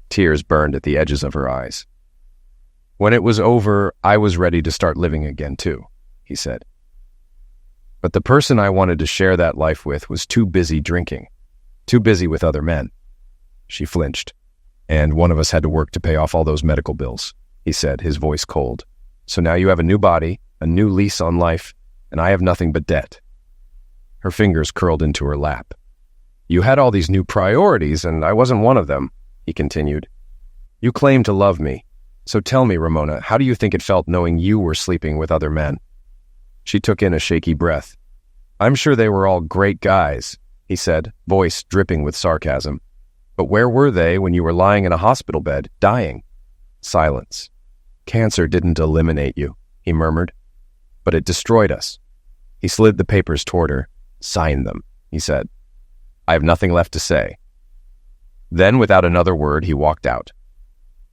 Tears burned at the edges of her eyes. When it was over, I was ready to start living again too, he said. But the person I wanted to share that life with was too busy drinking, too busy with other men. She flinched. And one of us had to work to pay off all those medical bills, he said, his voice cold. So now you have a new body, a new lease on life, and I have nothing but debt. Her fingers curled into her lap. You had all these new priorities, and I wasn't one of them, he continued. You claim to love me. So tell me, Ramona, how do you think it felt knowing you were sleeping with other men? She took in a shaky breath. I'm sure they were all great guys, he said, voice dripping with sarcasm. But where were they when you were lying in a hospital bed, dying? Silence. Cancer didn't eliminate you, he murmured. but it destroyed us. He slid the papers toward her. Sign them, he said. I have nothing left to say. Then, without another word, he walked out.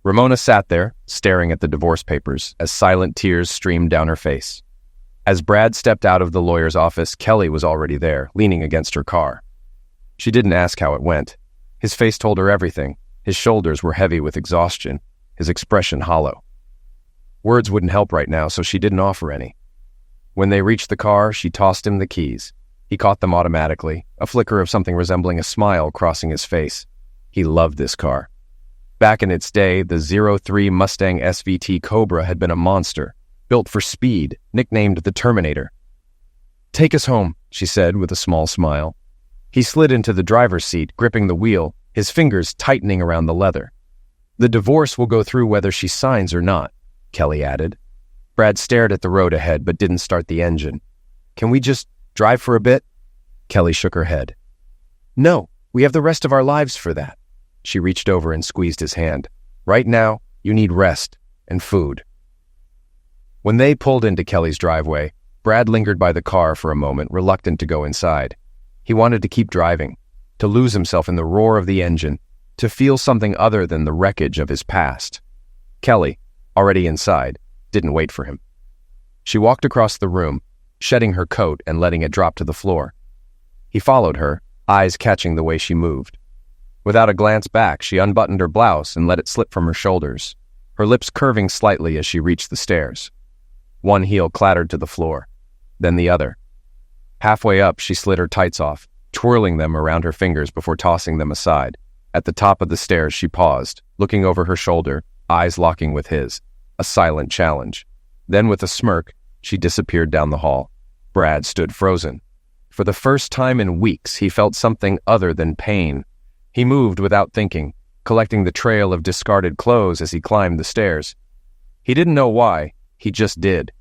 Ramona sat there, staring at the divorce papers, as silent tears streamed down her face. As Brad stepped out of the lawyer's office, Kelly was already there, leaning against her car. She didn't ask how it went. His face told her everything. His shoulders were heavy with exhaustion, his expression hollow. Words wouldn't help right now, so she didn't offer any. When they reached the car, she tossed him the keys. He caught them automatically, a flicker of something resembling a smile crossing his face. He loved this car. Back in its day, the 03 Mustang SVT Cobra had been a monster, built for speed, nicknamed the Terminator. Take us home, she said with a small smile. He slid into the driver's seat, gripping the wheel, his fingers tightening around the leather. The divorce will go through whether she signs or not, Kelly added. Brad stared at the road ahead but didn't start the engine. Can we just drive for a bit? Kelly shook her head. No, we have the rest of our lives for that. She reached over and squeezed his hand. Right now, you need rest and food. When they pulled into Kelly's driveway, Brad lingered by the car for a moment, reluctant to go inside. He wanted to keep driving, to lose himself in the roar of the engine, to feel something other than the wreckage of his past. Kelly, already inside, didn't wait for him. She walked across the room, shedding her coat and letting it drop to the floor. He followed her, eyes catching the way she moved. Without a glance back, she unbuttoned her blouse and let it slip from her shoulders, her lips curving slightly as she reached the stairs. One heel clattered to the floor, then the other. Halfway up, she slid her tights off, twirling them around her fingers before tossing them aside. At the top of the stairs, she paused, looking over her shoulder, eyes locking with his, a silent challenge. Then, with a smirk, she disappeared down the hall. Brad stood frozen. For the first time in weeks, he felt something other than pain. He moved without thinking, collecting the trail of discarded clothes as he climbed the stairs. He didn't know why, he just did.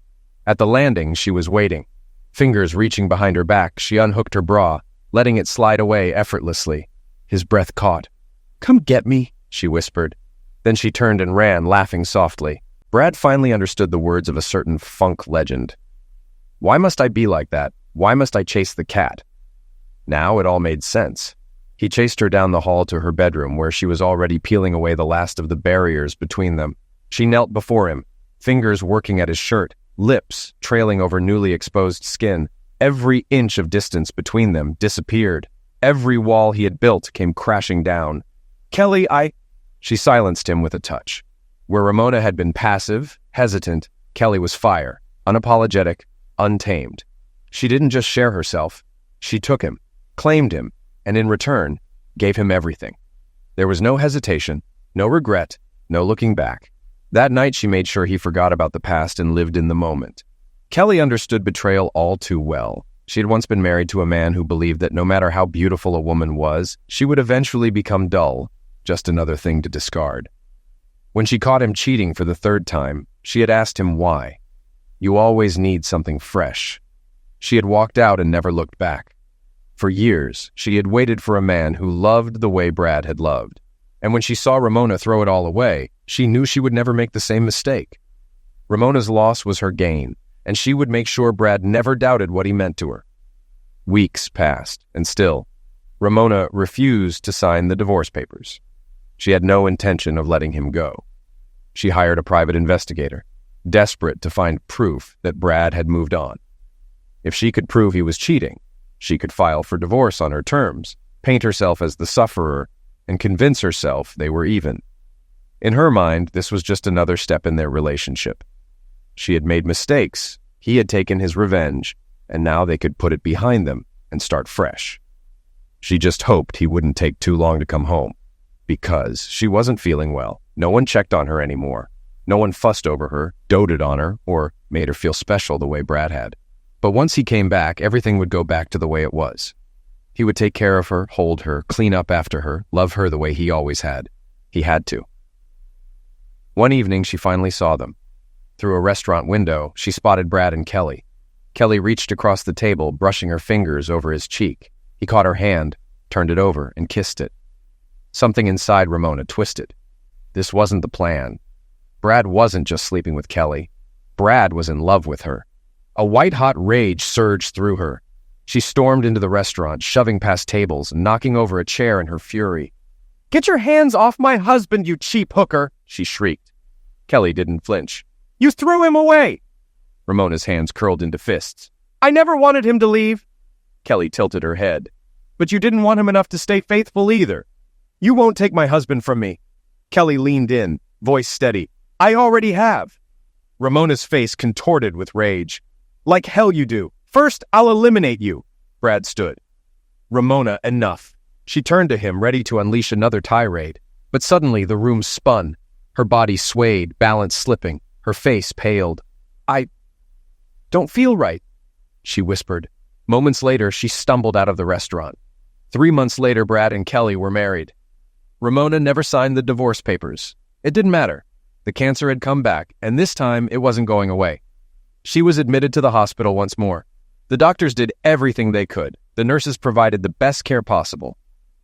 At the landing, she was waiting. Fingers reaching behind her back, she unhooked her bra, letting it slide away effortlessly. His breath caught. Come get me, she whispered. Then she turned and ran, laughing softly. Brad finally understood the words of a certain funk legend. Why must I be like that? Why must I chase the cat? Now it all made sense. He chased her down the hall to her bedroom, where she was already peeling away the last of the barriers between them. She knelt before him, fingers working at his shirt, lips trailing over newly exposed skin. Every inch of distance between them disappeared. Every wall he had built came crashing down. Kelly, She silenced him with a touch. Where Ramona had been passive, hesitant, Kelly was fire, unapologetic, untamed. She didn't just share herself. She took him, claimed him, and in return, gave him everything. There was no hesitation, no regret, no looking back. That night she made sure he forgot about the past and lived in the moment. Kelly understood betrayal all too well. She had once been married to a man who believed that no matter how beautiful a woman was, she would eventually become dull, just another thing to discard. When she caught him cheating for the third time, she had asked him why. You always need something fresh. She had walked out and never looked back. For years, she had waited for a man who loved the way Brad had loved. And when she saw Ramona throw it all away, she knew she would never make the same mistake. Ramona's loss was her gain, and she would make sure Brad never doubted what he meant to her. Weeks passed, and still, Ramona refused to sign the divorce papers. She had no intention of letting him go. She hired a private investigator, desperate to find proof that Brad had moved on. If she could prove he was cheating, she could file for divorce on her terms, paint herself as the sufferer, and convince herself they were even. In her mind, this was just another step in their relationship. She had made mistakes, he had taken his revenge, and now they could put it behind them and start fresh. She just hoped he wouldn't take too long to come home, because she wasn't feeling well. No one checked on her anymore. No one fussed over her, doted on her, or made her feel special the way Brad had. But once he came back, everything would go back to the way it was. He would take care of her, hold her, clean up after her, love her the way he always had. He had to. One evening, she finally saw them. Through a restaurant window, she spotted Brad and Kelly. Kelly reached across the table, brushing her fingers over his cheek. He caught her hand, turned it over, and kissed it. Something inside Ramona twisted. This wasn't the plan. Brad wasn't just sleeping with Kelly. Brad was in love with her. A white-hot rage surged through her. She stormed into the restaurant, shoving past tables and knocking over a chair in her fury. "Get your hands off my husband, you cheap hooker!" she shrieked. Kelly didn't flinch. "You threw him away!" Ramona's hands curled into fists. "I never wanted him to leave." Kelly tilted her head. "But you didn't want him enough to stay faithful either. You won't take my husband from me." Kelly leaned in, voice steady. "I already have." Ramona's face contorted with rage. "Like hell you do. First, I'll eliminate you." Brad stood. "Ramona, enough." She turned to him, ready to unleash another tirade. But suddenly the room spun. Her body swayed, balance slipping. Her face paled. "I don't feel right," she whispered. Moments later, she stumbled out of the restaurant. 3 months later, Brad and Kelly were married. Ramona never signed the divorce papers. It didn't matter. The cancer had come back, and this time it wasn't going away. She was admitted to the hospital once more. The doctors did everything they could. The nurses provided the best care possible.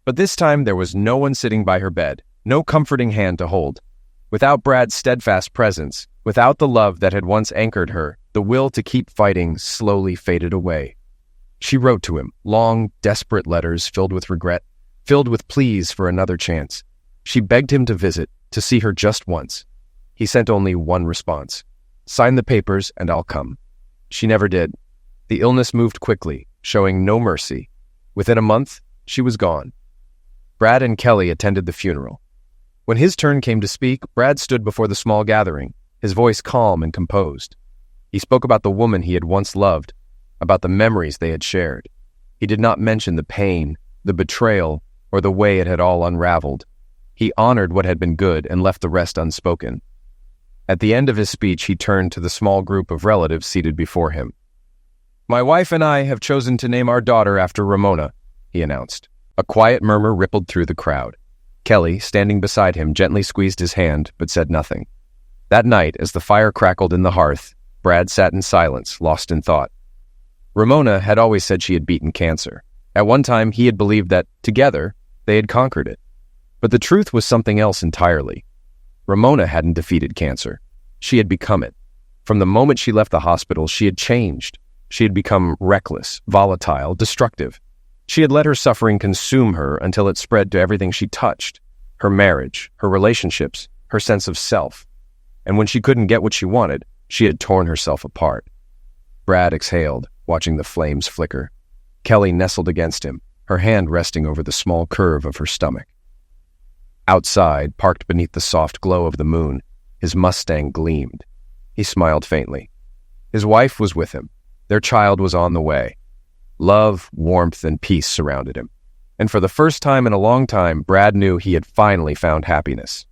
But this time there was no one sitting by her bed, no comforting hand to hold. Without Brad's steadfast presence, without the love that had once anchored her, the will to keep fighting slowly faded away. She wrote to him, long, desperate letters filled with regret, filled with pleas for another chance. She begged him to visit, to see her just once. He sent only one response. "Sign the papers and I'll come." She never did. The illness moved quickly, showing no mercy. Within a month, she was gone. Brad and Kelly attended the funeral. When his turn came to speak, Brad stood before the small gathering, his voice calm and composed. He spoke about the woman he had once loved, about the memories they had shared. He did not mention the pain, the betrayal, or the way it had all unraveled. He honored what had been good and left the rest unspoken. At the end of his speech, he turned to the small group of relatives seated before him. "My wife and I have chosen to name our daughter after Ramona," he announced. A quiet murmur rippled through the crowd. Kelly, standing beside him, gently squeezed his hand, but said nothing. That night, as the fire crackled in the hearth, Brad sat in silence, lost in thought. Ramona had always said she had beaten cancer. At one time, he had believed that, together, they had conquered it. But the truth was something else entirely. Ramona hadn't defeated cancer. She had become it. From the moment she left the hospital, she had changed. She had become reckless, volatile, destructive. She had let her suffering consume her until it spread to everything she touched. Her marriage, her relationships, her sense of self. And when she couldn't get what she wanted, she had torn herself apart. Brad exhaled, watching the flames flicker. Kelly nestled against him, her hand resting over the small curve of her stomach. Outside, parked beneath the soft glow of the moon, his Mustang gleamed. He smiled faintly. His wife was with him. Their child was on the way. Love, warmth, and peace surrounded him. And for the first time in a long time, Brad knew he had finally found happiness.